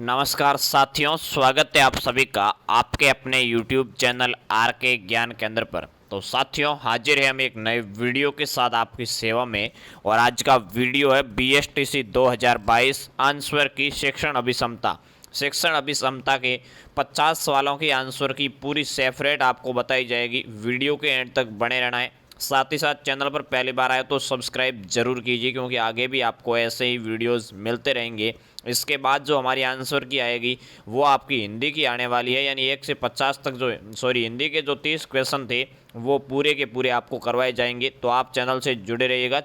नमस्कार साथियों, स्वागत है आप सभी का आपके अपने YouTube चैनल आर के ज्ञान केंद्र पर। तो साथियों, हाजिर है हम एक नए वीडियो के साथ आपकी सेवा में। और आज का वीडियो है BSTC 2022 आंसर की शिक्षण अभिक्षमता। शिक्षण अभिक्षमता के 50 सवालों की आंसर की पूरी सेपरेट आपको बताई जाएगी। वीडियो के एंड तक बने रहना है। साथ ही साथ चैनल पर पहली बार आए तो सब्सक्राइब जरूर कीजिए, क्योंकि आगे भी आपको ऐसे ही वीडियोस मिलते रहेंगे। इसके बाद जो हमारी आंसर की आएगी वो आपकी हिंदी की आने वाली है, यानी 1 से 50 तक हिंदी के जो 30 क्वेश्चन थे वो पूरे के पूरे आपको करवाए जाएंगे। तो आप चैनल से जुड़े रहिएगा।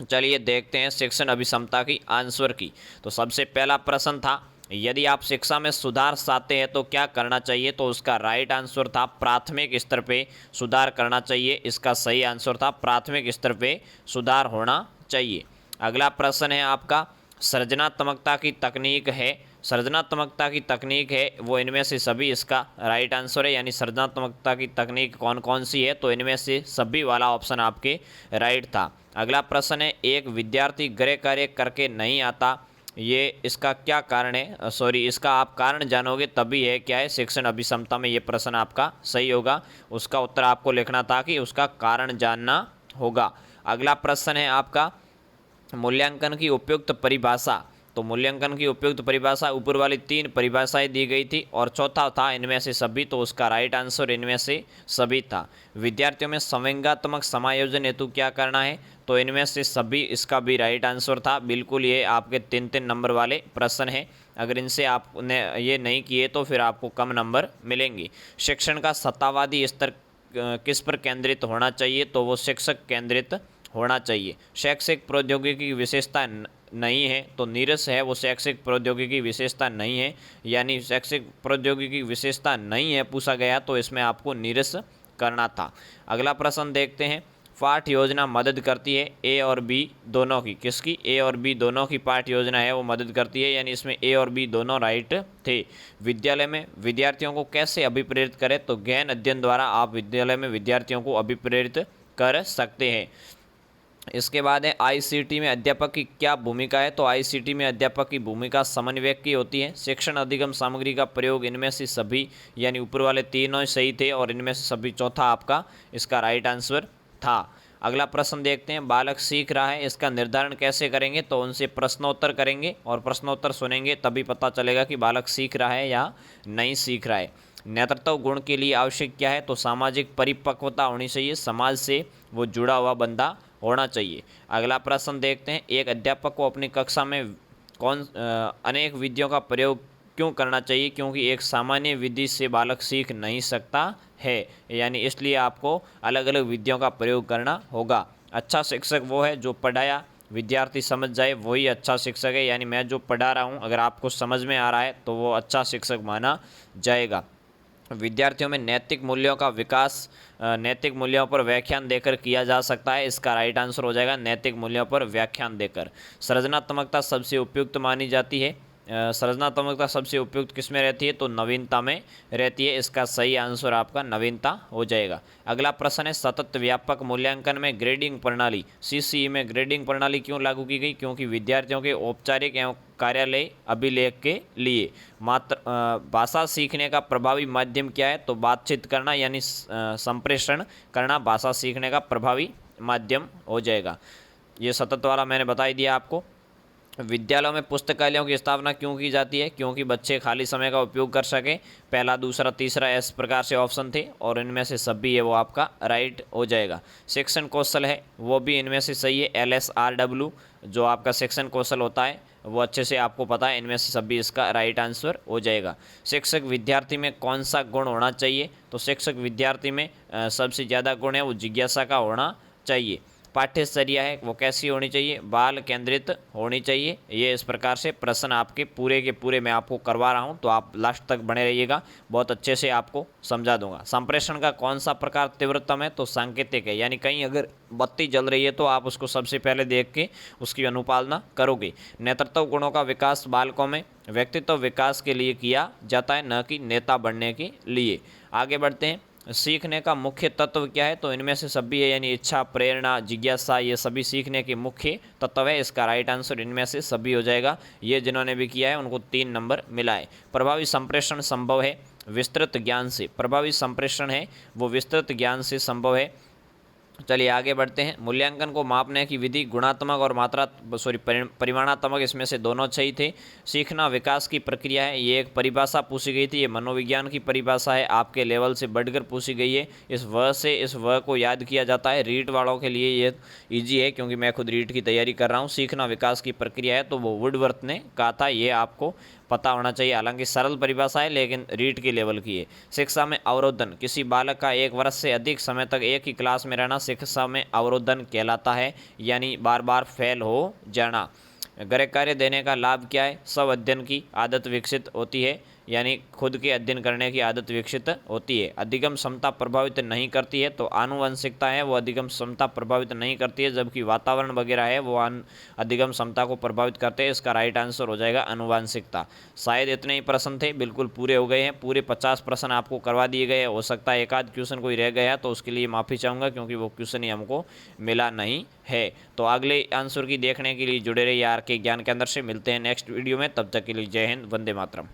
चलिए देखते हैं शिक्षण अभिक्षमता की आंसर की। तो सबसे पहला प्रश्न था, यदि आप शिक्षा में सुधार चाहते हैं तो क्या करना चाहिए। तो उसका राइट आंसर था प्राथमिक स्तर पे सुधार करना चाहिए। इसका सही आंसर था प्राथमिक स्तर पे सुधार होना चाहिए। अगला प्रश्न है आपका, सृजनात्मकता की तकनीक है। सृजनात्मकता की तकनीक है वो इनमें से सभी इसका राइट आंसर है, यानी सृजनात्मकता की तकनीक कौन कौन सी है, तो इनमें से सभी वाला ऑप्शन आपके राइट था। अगला प्रश्न है, एक विद्यार्थी गृह कार्य करके नहीं आता, ये इसका क्या कारण है। इसका आप कारण जानोगे तभी है क्या है शिक्षण अभिक्षमता में ये प्रश्न आपका सही होगा। उसका उत्तर आपको लिखना था कि उसका कारण जानना होगा। अगला प्रश्न है आपका, मूल्यांकन की उपयुक्त परिभाषा। तो मूल्यांकन की उपयुक्त परिभाषा ऊपर वाली 3 परिभाषाएं दी गई थी और चौथा था इनमें से सभी। तो उसका राइट आंसर इनमें से सभी था। विद्यार्थियों में संवेगात्मक समायोजन हेतु क्या करना है, तो इनमें से सभी इसका भी राइट आंसर था। बिल्कुल ये आपके 3-3 नंबर वाले प्रश्न हैं। अगर इनसे आपने ये नहीं किए तो फिर आपको कम नंबर मिलेंगे। शिक्षण का सत्तावादी स्तर किस पर केंद्रित होना चाहिए, तो वो शिक्षक केंद्रित होना चाहिए। शैक्षिक प्रौद्योगिकी की विशेषता नहीं है, तो नीरस है वो शैक्षिक प्रौद्योगिकी की विशेषता नहीं है, यानी शैक्षिक प्रौद्योगिकी की विशेषता नहीं है पूछा गया, तो इसमें आपको नीरस करना था। अगला प्रश्न देखते हैं, पाठ योजना मदद करती है ए और बी दोनों की। किसकी? ए और बी दोनों की पाठ योजना है वो मदद करती है, यानी इसमें ए और बी दोनों राइट थे। विद्यालय में विद्यार्थियों को कैसे अभिप्रेरित करें, तो गहन अध्ययन द्वारा आप विद्यालय में विद्यार्थियों को अभिप्रेरित कर सकते हैं। इसके बाद है, आईसीटी में अध्यापक की क्या भूमिका है। तो आईसीटी में अध्यापक की भूमिका समन्वयक की होती है। शिक्षण अधिगम सामग्री का प्रयोग इनमें से सभी, यानी ऊपर वाले तीनों सही थे और इनमें से सभी चौथा आपका इसका राइट आंसर था। अगला प्रश्न देखते हैं, बालक सीख रहा है इसका निर्धारण कैसे करेंगे। तो उनसे प्रश्नोत्तर करेंगे और प्रश्नोत्तर सुनेंगे तभी पता चलेगा कि बालक सीख रहा है या नहीं सीख रहा है। नेतृत्व गुण के लिए आवश्यक क्या है, तो सामाजिक परिपक्वता होनी चाहिए, समाज से वो जुड़ा हुआ बंदा होना चाहिए। अगला प्रश्न देखते हैं, एक अध्यापक को अपनी कक्षा में अनेक विधियों का प्रयोग क्यों करना चाहिए, क्योंकि एक सामान्य विधि से बालक सीख नहीं सकता है, यानी इसलिए आपको अलग अलग विधियों का प्रयोग करना होगा। अच्छा शिक्षक वो है जो पढ़ाया विद्यार्थी समझ जाए, वही अच्छा शिक्षक है, यानी मैं जो पढ़ा रहा हूँ अगर आपको समझ में आ रहा है तो वो अच्छा शिक्षक माना जाएगा। विद्यार्थियों में नैतिक मूल्यों का विकास नैतिक मूल्यों पर व्याख्यान देकर किया जा सकता है। इसका राइट आंसर हो जाएगा नैतिक मूल्यों पर व्याख्यान देकर। सृजनात्मकता सबसे उपयुक्त मानी जाती है। सृजनात्मकता सबसे उपयुक्त किस में रहती है, तो नवीनता में रहती है। इसका सही आंसर आपका नवीनता हो जाएगा। अगला प्रश्न है, सतत व्यापक मूल्यांकन में ग्रेडिंग प्रणाली सीसीई में ग्रेडिंग प्रणाली क्यों लागू की गई, क्योंकि विद्यार्थियों के औपचारिक एवं कार्यालय अभिलेख के लिए। मात्र भाषा सीखने का प्रभावी माध्यम क्या है, तो बातचीत करना, यानी संप्रेषण करना भाषा सीखने का प्रभावी माध्यम हो जाएगा। ये सतत वाला मैंने बता ही दिया आपको। विद्यालयों में पुस्तकालयों की स्थापना क्यों की जाती है, क्योंकि बच्चे खाली समय का उपयोग कर सकें। पहला, दूसरा, तीसरा इस प्रकार से ऑप्शन थे और इनमें से सभी है वो आपका राइट हो जाएगा। शिक्षण कौशल है वो भी इनमें से सही है। LSRW जो आपका शिक्षण कौशल होता है वो अच्छे से आपको पता है, इनमें से सभी इसका राइट आंसर हो जाएगा। शिक्षक विद्यार्थी में कौन सा गुण होना चाहिए, तो शिक्षक विद्यार्थी में सबसे ज़्यादा गुण है वो जिज्ञासा का होना चाहिए। पाठ्यचर्या है वो कैसी होनी चाहिए, बाल केंद्रित होनी चाहिए। ये इस प्रकार से प्रश्न आपके पूरे के पूरे मैं आपको करवा रहा हूँ, तो आप लास्ट तक बने रहिएगा, बहुत अच्छे से आपको समझा दूंगा। संप्रेषण का कौन सा प्रकार तीव्रतम है, तो सांकेतिक है, यानी कहीं अगर बत्ती जल रही है तो आप उसको सबसे पहले देख के उसकी अनुपालना करोगे। नेतृत्व गुणों का विकास बालकों में व्यक्तित्व विकास के लिए किया जाता है, न कि नेता बनने के लिए। आगे बढ़ते हैं, सीखने का मुख्य तत्व क्या है, तो इनमें से सभी है, यानी इच्छा, प्रेरणा, जिज्ञासा, ये सभी सीखने के मुख्य तत्व है। इसका राइट आंसर इनमें से सभी हो जाएगा। ये जिन्होंने भी किया है उनको 3 नंबर मिला है। प्रभावी संप्रेषण संभव है विस्तृत ज्ञान से। प्रभावी संप्रेषण है वो विस्तृत ज्ञान से संभव है। चलिए आगे बढ़ते हैं। मूल्यांकन को मापने की विधि गुणात्मक और परिमाणात्मक, इसमें से दोनों सही थे। सीखना विकास की प्रक्रिया है, ये एक परिभाषा पूछी गई थी, ये मनोविज्ञान की परिभाषा है, आपके लेवल से बढ़कर पूछी गई है। इस व से इस व को याद किया जाता है। रीट वालों के लिए ये ईजी है क्योंकि मैं खुद रीट की तैयारी कर रहा हूँ। सीखना विकास की प्रक्रिया है तो वो वुडवर्थ ने कहा था, ये आपको पता होना चाहिए। हालांकि सरल परिभाषा है लेकिन रीट के लेवल की है। शिक्षा में अवरोधन, किसी बालक का 1 वर्ष से अधिक समय तक एक ही क्लास में रहना शिक्षा में अवरोधन कहलाता है, यानी बार बार फेल हो जाना। गृह कार्य देने का लाभ क्या है, स्व अध्ययन की आदत विकसित होती है, यानी खुद के अध्ययन करने की आदत विकसित होती है। अधिगम क्षमता प्रभावित नहीं करती है, तो आनुवंशिकता है वो अधिगम क्षमता प्रभावित नहीं करती है, जबकि वातावरण वगैरह है वो अधिगम क्षमता को प्रभावित करते हैं। इसका राइट आंसर हो जाएगा आनुवंशिकता। शायद इतने ही प्रश्न थे, बिल्कुल पूरे हो गए हैं। पूरे 50 प्रश्न आपको करवा दिए गए। हो सकता है एक आध क्वेश्चन कोई रह गया तो उसके लिए माफ़ी चाहूँगा क्योंकि वो क्वेश्चन ही हमको मिला नहीं है। तो अगले आंसर की देखने के लिए जुड़े रहिए आर के ज्ञान केंद्र से। मिलते हैं नेक्स्ट वीडियो में, तब तक के लिए जय हिंद, वंदे मातरम।